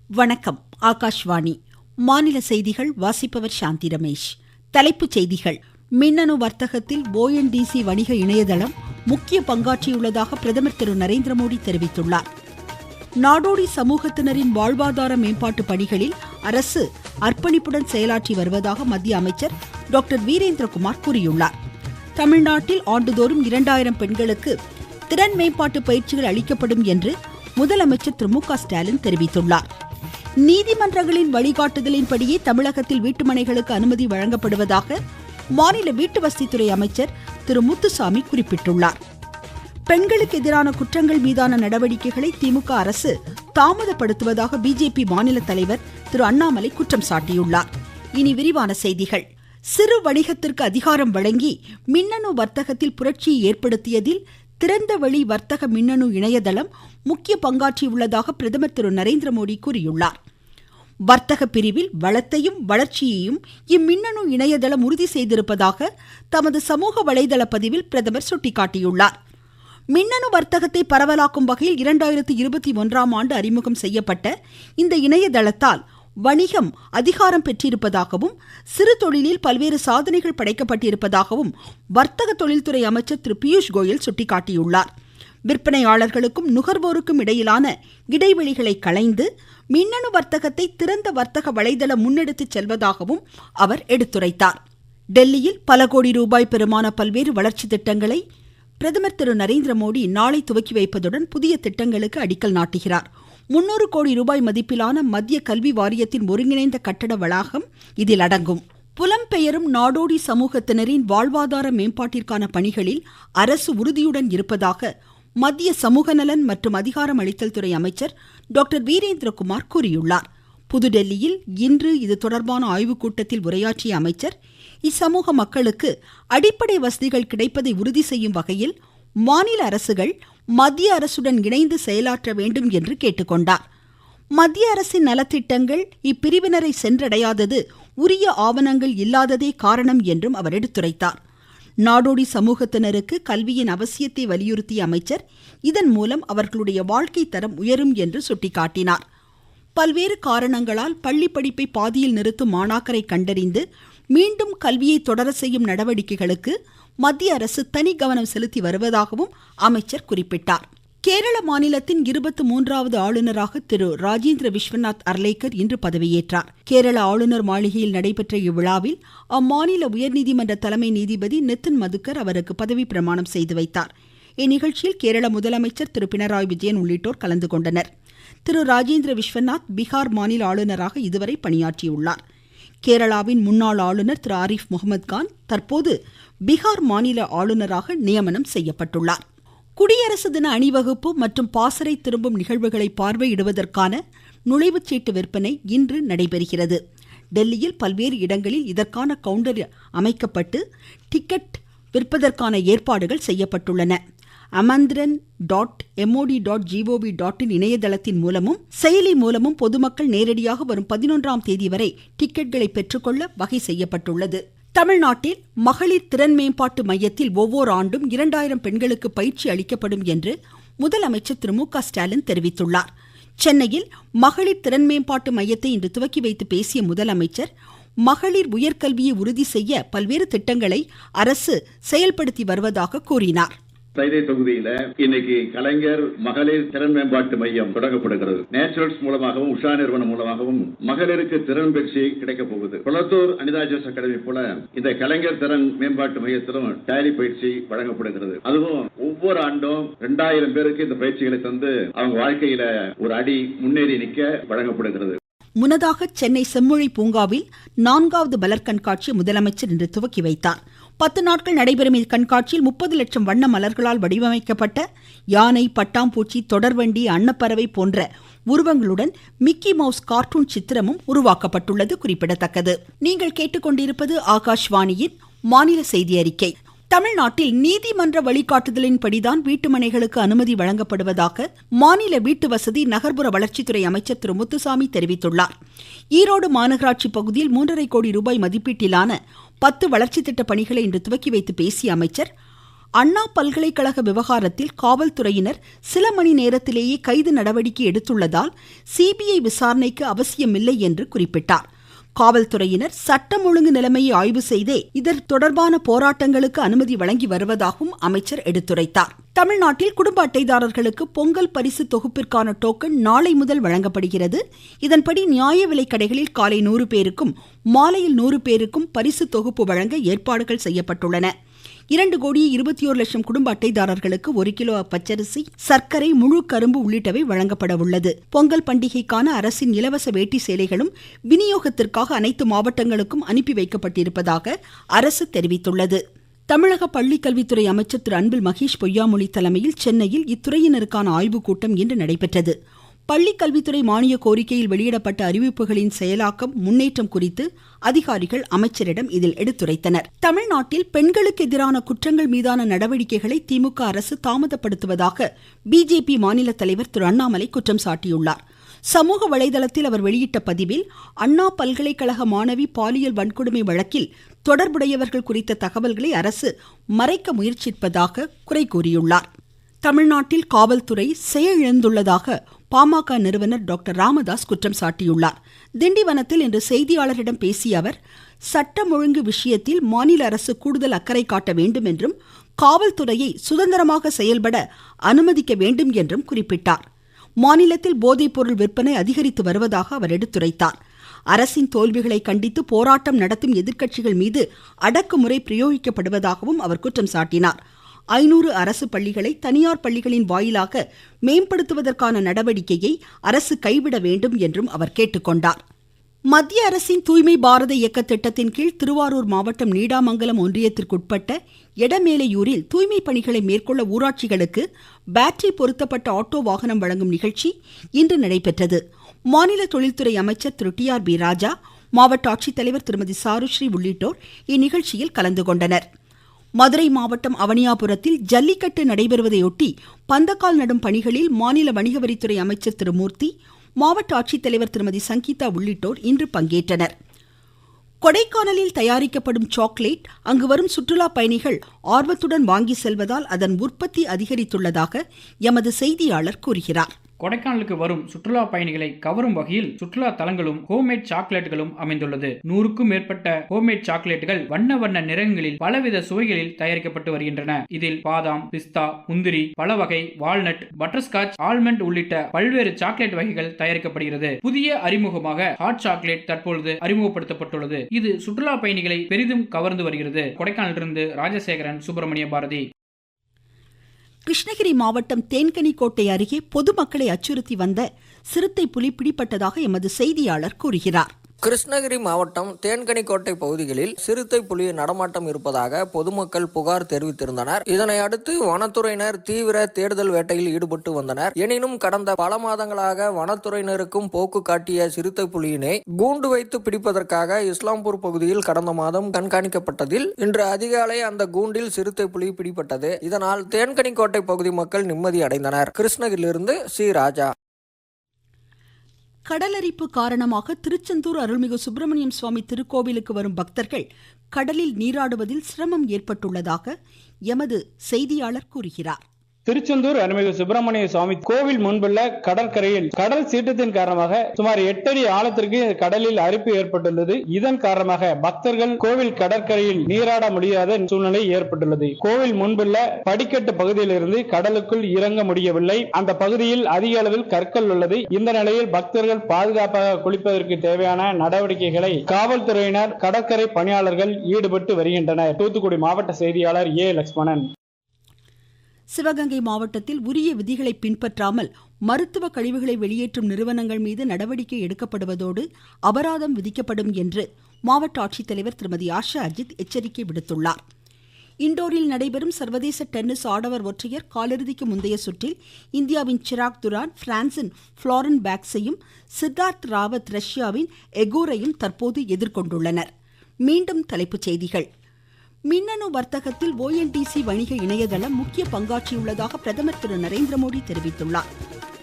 வணக்கம். ஆகாஷ்வாணி. மாநில செய்திகள் வாசிப்பவர் சாந்தி ரமேஷ். தலைப்புச் செய்திகள். மின்னணு வர்த்தகத்தில் ONDC வணிக இணையதளம் முக்கிய பங்காற்றியுள்ளதாக பிரதமர் திரு நரேந்திர மோடி தெரிவித்துள்ளார். நாடோடி சமூகத்தினரின் வாழ்வாதார மேம்பாட்டு பணிகளில் அரசு அர்ப்பணிப்புடன் செயலாற்றி வருவதாக மத்திய அமைச்சர் டாக்டர் வீரேந்திரகுமார் கூறியுள்ளார். தமிழ்நாட்டில் ஆண்டுதோறும் 2000 பெண்களுக்கு திறன் மேம்பாட்டு பயிற்சிகள் அளிக்கப்படும் என்று முதலமைச்சர் திரு மு க ஸ்டாலின் தெரிவித்துள்ளார். நீதிமன்றங்களின் வழிகாட்டுதலின்படியே தமிழகத்தில் வீட்டுமனைகளுக்கு அனுமதி வழங்கப்படுவதாக மாநில வீட்டு வசதித்துறை அமைச்சர் திரு முத்துசாமி குறிப்பிட்டுள்ளார். பெண்களுக்கு எதிரான குற்றங்கள் மீதான நடவடிக்கைகளை திமுக அரசு தாமதப்படுத்துவதாக பிஜேபி மாநில தலைவர் திரு அண்ணாமலை குற்றம் சாட்டியுள்ளார். இனி விரிவான செய்திகள். சிறு வணிகத்திற்கு அதிகாரம் வழங்கி மின்னணு வர்த்தகத்தில் புரட்சியை ஏற்படுத்தியதில் திறந்த வெளி வர்த்தக மின்னணு இணையதளம் முக்கிய பங்காற்றியுள்ளதாக பிரதமர் திரு நரேந்திர மோடி கூறியுள்ளார். வர்த்தக பிரிவில் வளத்தையும் வளர்ச்சியையும் இம்மின்னணு இணையதளம் உறுதி செய்திருப்பதாக தமது சமூக வலைதள பதிவில் பிரதமர் சுட்டிக்காட்டியுள்ளார். மின்னணு வர்த்தகத்தை பரவலாக்கும் வகையில் 2021ஆம் ஆண்டு அறிமுகம் செய்யப்பட்ட இந்த இணையதளத்தால் வணிகம் அதிகாரம் பெற்றிருப்பதாகவும் சிறு தொழிலில் பல்வேறு சாதனைகள் படைக்கப்பட்டிருப்பதாகவும் வர்த்தக தொழில்துறை அமைச்சர் திரு பியூஷ் கோயல் சுட்டிக்காட்டியுள்ளார். விற்பனையாளர்களுக்கும் நுகர்வோருக்கும் இடையிலான இடைவெளிகளை களைந்து மின்னணு வர்த்தகத்தை திறந்த வர்த்தக வலைதளம் முன்னெடுத்து செல்வதாகவும் அவர் எடுத்துரைத்தார். டெல்லியில் பல கோடி ரூபாய் பெறுமான பல்வேறு வளர்ச்சி திட்டங்களை பிரதமர் திரு நரேந்திர மோடி நாளை துவக்கி வைப்பதுடன் புதிய திட்டங்களுக்கு அடிக்கல் நாட்டுகிறார். 300 கோடி ரூபாய் மதிப்பிலான மத்திய கல்வி வாரியத்தின் ஒருங்கிணைந்த கட்டட வளாகம் இதில் அடங்கும். புலம்பெயரும் நாடோடி சமூகத்தினரின் வாழ்வாதார மேம்பாட்டிற்கான பணிகளில் அரசு உறுதியுடன் இருப்பதாக மத்திய சமூக நலன் மற்றும் அதிகாரம் அளித்தல் துறை அமைச்சர் டாக்டர் வீரேந்திரகுமார் கூறியுள்ளார். புதுடெல்லியில் இன்று இது தொடர்பான ஆய்வுக் கூட்டத்தில் உரையாற்றிய அமைச்சர், இச்சமூக மக்களுக்கு அடிப்படை வசதிகள் கிடைப்பதை உறுதி செய்யும் வகையில் மாநில அரசுகள் மத்திய அரசுடன் இணைந்து செயலாற்ற வேண்டும் என்று கேட்டுக்கொண்டார். மத்திய அரசின் நலத்திட்டங்கள் இப்பிரிவினரை சென்றடையாதது உரிய ஆவணங்கள் இல்லாததே காரணம் என்றும் அவர் எடுத்துரைத்தார். நாடோடி சமூகத்தினருக்கு கல்வியின் அவசியத்தை வலியுறுத்திய அமைச்சர், இதன் மூலம் அவர்களுடைய வாழ்க்கை தரம் உயரும் என்று சுட்டிக்காட்டினார். பல்வேறு காரணங்களால் பள்ளி படிப்பை பாதியில் நிறுத்தும் மாணாக்கரை கண்டறிந்து மீண்டும் கல்வியை தொடர செய்யும் நடவடிக்கைகளுக்கு மத்திய அரசு தனி கவனம் செலுத்தி வருவதாகவும் அமைச்சர் குறிப்பிட்டார். கேரள மாநிலத்தின் 23வது ஆளுநராக திரு ராஜேந்திர விஸ்வநாத் அர்லேக்கர் இன்று பதவியேற்றார். கேரள ஆளுநர் மாளிகையில் நடைபெற்ற இவ்விழாவில் அம்மாநில உயர்நீதிமன்ற தலைமை நீதிபதி நிதின் மதுக்கர் அவருக்கு பதவி பிரமாணம் செய்து வைத்தார். இந்நிகழ்ச்சியில் கேரள முதலமைச்சர் திரு பினராயி விஜயன் உள்ளிட்டோர் கலந்து கொண்டனர். திரு ராஜேந்திர விஸ்வநாத் பீகார் மாநில ஆளுநராக இதுவரை பணியாற்றியுள்ளார். கேரளாவின் முன்னாள் ஆளுநர் திரு ஆரிஃப் முகமது கான் தற்போது பீகார் மாநில ஆளுநராக நியமனம் செய்யப்பட்டுள்ளார். குடியரசு தின அணிவகுப்பு மற்றும் பாசறை திரும்பும் நிகழ்வுகளை பார்வையிடுவதற்கான நுழைவுச்சீட்டு விற்பனை இன்று நடைபெறுகிறது. டெல்லியில் பல்வேறு இடங்களில் இதற்கான கவுண்டர் அமைக்கப்பட்டு டிக்கெட் விற்பதற்கான ஏற்பாடுகள் செய்யப்பட்டுள்ளன. amandran.mod.gov.in இணையதளத்தின் மூலமும் செயலி மூலமும் பொதுமக்கள் நேரடியாக வரும் 11ஆம் தேதி வரை டிக்கெட்களை பெற்றுக்கொள்ள வகை செய்யப்பட்டுள்ளது. தமிழ்நாட்டில் மகளிர் திறன் மேம்பாட்டு மையத்தில் ஒவ்வொரு ஆண்டும் 2000 பெண்களுக்கு பயிற்சி அளிக்கப்படும் என்று முதலமைச்சர் திரு மு க ஸ்டாலின் தெரிவித்துள்ளார். சென்னையில் மகளிர் திறன் மேம்பாட்டு மையத்தை இன்று துவக்கி வைத்து பேசிய முதலமைச்சர், மகளிர் உயர்கல்வியை உறுதி செய்ய பல்வேறு திட்டங்களை அரசு செயல்படுத்தி வருவதாக கூறினார். சைதை தொகுதியில இன்னைக்கு கலைஞர் மகளிர் திறன் மேம்பாட்டு மையம் தொடங்கப்படுகிறது. நேச்சுரல்ஸ் மூலமாகவும் உஷா நிறுவனம் மூலமாகவும் மகளிருக்கு திறன் பயிற்சி கிடைக்க போகுது. குளத்தூர் அனிதா ஜோஸ் அகாடமி போல இந்த கலைஞர் திறன் மேம்பாட்டு மையத்திலும் டேலி பயிற்சி வழங்கப்படுகிறது. அதுவும் ஒவ்வொரு ஆண்டும் 2000 பேருக்கு இந்த பயிற்சிகளை தந்து அவங்க வாழ்க்கையில ஒரு அடி முன்னேறி நிற்க வழங்கப்படுகிறது. முன்னதாக சென்னை செம்மொழி பூங்காவில் 4வது மலர் கண்காட்சி முதலமைச்சர் இன்று துவக்கி வைத்தார். 10 நாட்கள் நடைபெறும் இக்கண்காட்சியில் 30 லட்சம் வண்ண மலர்களால் வடிவமைக்கப்பட்ட யானை, பட்டாம்பூச்சி, தொடர்வண்டி, அன்னப்பறவை போன்ற உருவங்களுடன் மிக்கி மவுஸ் கார்ட்டூன் சித்திரமும் உருவாக்கப்பட்டுள்ளது குறிப்பிடத்தக்கது. நீங்கள் கேட்டுக்கொண்டிருப்பது ஆகாஷ்வாணியின் மாநில செய்தி அறிக்கை. தமிழ்நாட்டில் நீதிமன்ற வழிகாட்டுதலின்படிதான் வீட்டுமனைகளுக்கு அனுமதி வழங்கப்படுவதாக மாநில வீட்டு வசதி நகர்ப்புற வளர்ச்சித்துறை அமைச்சர் திரு முத்துசாமி தெரிவித்துள்ளார். ஈரோடு மாநகராட்சி பகுதியில் 3.5 கோடி ரூபாய் மதிப்பீட்டிலான 10 வளர்ச்சி திட்ட பணிகளை இன்று துவக்கி வைத்து பேசிய அமைச்சர், அண்ணா பல்கலைக்கழக விவகாரத்தில் காவல்துறையினர் சில மணி நேரத்திலேயே கைது நடவடிக்கை எடுத்துள்ளதால் சிபிஐ விசாரணைக்கு அவசியமில்லை என்று குறிப்பிட்டார். காவல்துறையினர் சட்டம் ஒழுங்கு நிலைமையை ஆய்வு செய்தே இதற்கு தொடர்பான போராட்டங்களுக்கு அனுமதி வழங்கி வருவதாகவும் அமைச்சர் எடுத்துரைத்தார். தமிழ்நாட்டில் குடும்ப அட்டைதாரர்களுக்கு பொங்கல் பரிசு தொகுப்பிற்கான டோக்கன் நாளை முதல் வழங்கப்படுகிறது. இதன்படி நியாய விலைக் கடைகளில் காலை 100 பேருக்கும் மாலையில் 100 பேருக்கும் பரிசு தொகுப்பு வழங்க ஏற்பாடுகள் செய்யப்பட்டுள்ளன. 2,21,00,000 குடும்ப அட்டைதாரர்களுக்கு 1 கிலோ பச்சரிசி, சர்க்கரை, முழு கரும்பு உள்ளிட்டவை வழங்கப்பட உள்ளது. பொங்கல் பண்டிகைக்கான அரசின் இலவச வேட்டி சேலைகளும் விநியோகத்திற்காக அனைத்து மாவட்டங்களுக்கும் அனுப்பி வைக்கப்பட்டிருப்பதாக அரசு தெரிவித்துள்ளது. தமிழக பள்ளிக்கல்வித்துறை அமைச்சர் திரு அன்பில் மகேஷ் பொய்யாமொழி தலைமையில் சென்னையில் இத்துறையினருக்கான ஆய்வுக் கூட்டம் இன்று நடைபெற்றது. பள்ளிக்கல்வித்துறை மானிய கோரிக்கையில் வெளியிடப்பட்ட அறிவிப்புகளின் செயலாக்கம், முன்னேற்றம் குறித்து அதிகாரிகள் அமைச்சரிடம் இதில் எடுத்துரைத்தனர். தமிழ்நாட்டில் பெண்களுக்கு எதிரான குற்றங்கள் மீதான நடவடிக்கைகளை திமுக அரசு தாமதப்படுத்துவதாக பிஜேபி மாநில தலைவர் திரு அண்ணாமலை குற்றம் சாட்டியுள்ளார். சமூக வலைதளத்தில் அவர் வெளியிட்ட பதிவில், அண்ணா பல்கலைக்கழக மாணவி பாலியல் வன்கொடுமை வழக்கில் தொடர்புடையவர்கள் குறித்த தகவல்களை அரசு மறைக்க முயற்சிப்பதாக குறை கூறியுள்ளார். தமிழ்நாட்டில் காவல்துறை செயலிழந்துள்ளதாக பாமக நிறுவனர் டாக்டர் ராமதாஸ் குற்றம் சாட்டியுள்ளார். திண்டிவனத்தில் இன்று செய்தியாளர்களிடம் பேசிய அவர், சட்டம் ஒழுங்கு விஷயத்தில் மாநில அரசு கூடுதல் அக்கறை காட்ட வேண்டும் என்றும் காவல்துறையை சுதந்திரமாக செயல்பட அனுமதிக்க வேண்டும் என்றும் குறிப்பிட்டார். மாநிலத்தில் போதைப்பொருள் விற்பனை அதிகரித்து வருவதாக அவர் எடுத்துரைத்தார். அரசின் தோல்விகளை கண்டித்து போராட்டம் நடத்தும் எதிர்க்கட்சிகள் மீது அடக்குமுறை பிரயோகிக்கப்படுவதாகவும் அவர் குற்றம் சாட்டினார். 500 அரசு பள்ளிகளை தனியார் பள்ளிகளின் வாயிலாக மேம்படுத்துவதற்கான நடவடிக்கையை அரசு கைவிட வேண்டும் என்றும் அவர் கேட்டுக்கொண்டார். மத்திய அரசின் தூய்மை பாரத இயக்க திட்டத்தின் கீழ் திருவாரூர் மாவட்டம் நீடாமங்கலம் ஒன்றியத்திற்குட்பட்ட எடமேலையூரில் தூய்மை பணிகளை மேற்கொள்ள ஊராட்சிகளுக்கு பேட்டரி பொருத்தப்பட்ட ஆட்டோ வாகனம் வழங்கும் நிகழ்ச்சி இன்று நடைபெற்றது. மாநில தொழில்துறை அமைச்சர் திரு டி.ஆர்.பி. ராஜா, மாவட்ட ஆட்சித்தலைவர் திருமதி சாருஸ்ரீ உள்ளிட்டோர் இந்நிகழ்ச்சியில் கலந்து கொண்டனர். மதுரை மாவட்டம் அவனியாபுரத்தில் ஜல்லிக்கட்டு நடைபெறுவதையொட்டி பந்தக்கால் நடும் பணிகளில் மாநில வணிகவரித்துறை அமைச்சர் திரு மூர்த்தி, மாவட்ட ஆட்சித்தலைவர் திருமதி சங்கீதா உள்ளிட்டோர் இன்று பங்கேற்றனர். கொடைக்கானலில் தயாரிக்கப்படும் சாக்லேட் அங்கு வரும் சுற்றுலா பயணிகள் ஆர்வத்துடன் வாங்கி செல்வதால் அதன் உற்பத்தி அதிகரித்துள்ளதாக எமது செய்தியாளர் கூறுகிறார். கொடைக்கானலுக்கு வரும் சுற்றுலா பயணிகளை கவரும் வகையில் சுற்றுலா தலங்களும் ஹோம்மேட் சாக்லேட்டுகளும் அமைந்துள்ளது. 100க்கும் மேற்பட்ட ஹோம்மேட் சாக்லேட்டுகள் வண்ண வண்ண நிறங்களில் பலவித சுவைகளில் தயாரிக்கப்பட்டு வருகின்றன. இதில் பாதாம், பிஸ்தா, முந்திரி, பல வகை, வால்நட், பட்டர்ஸ்காட்ச், ஆல்மண்ட் உள்ளிட்ட பல்வேறு சாக்லேட் வகைகள் தயாரிக்கப்படுகிறது. புதிய அறிமுகமாக ஹாட் சாக்லேட் தற்பொழுது அறிமுகப்படுத்தப்பட்டுள்ளது. இது சுற்றுலா பயணிகளை பெரிதும் கவர்ந்து வருகிறது. கொடைக்கானலிலிருந்து ராஜசேகரன், சுப்பிரமணிய பாரதி. கிருஷ்ணகிரி மாவட்டம் தேன்கனிக்கோட்டை அருகே பொதுமக்களை அச்சுறுத்தி வந்த சிறுத்தை புலி பிடிபட்டதாக எமது செய்தியாளர் கூறுகிறார். கிருஷ்ணகிரி மாவட்டம் தேன்கனிக்கோட்டை பகுதிகளில் சிறுத்தை புலி நடமாட்டம் இருப்பதாக பொதுமக்கள் புகார் தெரிவித்திருந்தனர். இதனை அடுத்து வனத்துறையினர் தீவிர தேடுதல் வேட்டையில் ஈடுபட்டு வந்தனர். எனினும் கடந்த பல மாதங்களாக வனத்துறையினருக்கும் போக்கு காட்டிய சிறுத்தை புலியினை கூண்டு வைத்து பிடிப்பதற்காக இஸ்லாம்பூர் பகுதியில் கடந்த மாதம் கண்காணிக்கப்பட்டதில் இன்று அதிகாலை அந்த கூண்டில் சிறுத்தை புலி பிடிபட்டது. இதனால் தேன்கனிக்கோட்டை பகுதி மக்கள் நிம்மதி அடைந்தனர். கிருஷ்ணகிரியிலிருந்து சி. ராஜா. கடலரிப்பு காரணமாக திருச்செந்தூர் அருள்மிகு சுப்பிரமணியம் சுவாமி திருக்கோவிலுக்கு வரும் பக்தர்கள் கடலில் நீராடுவதில் சிரமம் ஏற்பட்டுள்ளதாக எமது செய்தியாளர் கூறுகிறார். திருச்செந்தூர் அருள்மிகு சுப்பிரமணிய சுவாமி கோவில் முன்புள்ள கடற்கரையில் கடல் சீற்றத்தின் காரணமாக சுமார் 8 அடி ஆழத்திற்கு கடலில் அரிப்பு ஏற்பட்டுள்ளது. இதன் காரணமாக பக்தர்கள் கோவில் கடற்கரையில் நீராட முடியாத சூழ்நிலை ஏற்பட்டுள்ளது. கோவில் முன்புள்ள படிக்கட்டு பகுதியிலிருந்து கடலுக்குள் இறங்க முடியவில்லை. அந்த பகுதியில் அதிக அளவில் கற்கள் உள்ளது. இந்த நிலையில் பக்தர்கள் பாதுகாப்பாக குளிப்பதற்கு தேவையான நடவடிக்கைகளை காவல்துறையினர், கடற்கரை பணியாளர்கள் ஈடுபட்டு வருகின்றனர். தூத்துக்குடி மாவட்ட செய்தியாளர் ஏ. லட்சுமணன். சிவகங்கை மாவட்டத்தில் உரிய விதிகளை பின்பற்றாமல் மருத்துவ கழிவுகளை வெளியேற்றும் நிறுவனங்கள் மீது நடவடிக்கை எடுக்கப்படுவதோடு அபராதம் விதிக்கப்படும் என்று மாவட்ட ஆட்சித்தலைவர் திருமதி ஆஷா அஜித் எச்சரிக்கை விடுத்துள்ளார். இண்டோரில் நடைபெறும் சர்வதேச டென்னிஸ் ஆடவர் ஒற்றையர் காலிறுதிக்கு முந்தைய சுற்றில் இந்தியாவின் சிராக் துரான் பிரான்சின் ஃப்ளாரன் பேக்ஸையும், சித்தார்த் ராவத் ரஷ்யாவின் எகோரையும் தற்போது எதிர்கொண்டுள்ளனர். மீண்டும் தலைப்புச் செய்திகள். மின்னணு வர்த்தகத்தில் ONDC வணிக இணையதளம் முக்கிய பங்காற்றியுள்ளதாக பிரதமர் திரு நரேந்திர மோடி தெரிவித்துள்ளார்.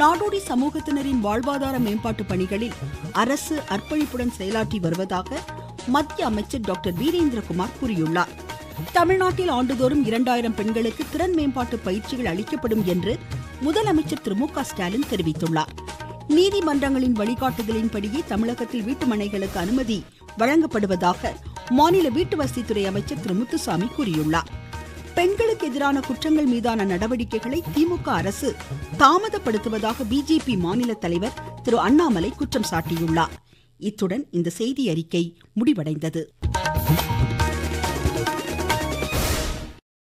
நாடோடி சமூகத்தினரின் வாழ்வாதார மேம்பாட்டு பணிகளில் அரசு அர்ப்பணிப்புடன் செயலாற்றி வருவதாக மத்திய அமைச்சர் டாக்டர் வீரேந்திரகுமார் கூறியுள்ளார். தமிழ்நாட்டில் ஆண்டுதோறும் 2000 பெண்களுக்கு திறன் மேம்பாட்டு பயிற்சிகள் அளிக்கப்படும் என்று முதலமைச்சர் திரு மு க ஸ்டாலின் தெரிவித்துள்ளார். நீதிமன்றங்களின் வழிகாட்டுதலின்படியே தமிழகத்தில் வீட்டுமனைகளுக்கு அனுமதி வழங்கப்படுவதாக மாநில வீட்டுவசதித்துறை அமைச்சர் திரு முத்துசாமி கூறியுள்ளார். பெண்களுக்கு எதிரான குற்றங்கள் மீதான நடவடிக்கைகளை திமுக அரசு தாமதப்படுத்துவதாக பிஜேபி மாநில தலைவர் திரு அண்ணாமலை குற்றம் சாட்டியுள்ளார். இத்துடன் இந்த செய்தி அறிக்கை முடிவடைந்தது.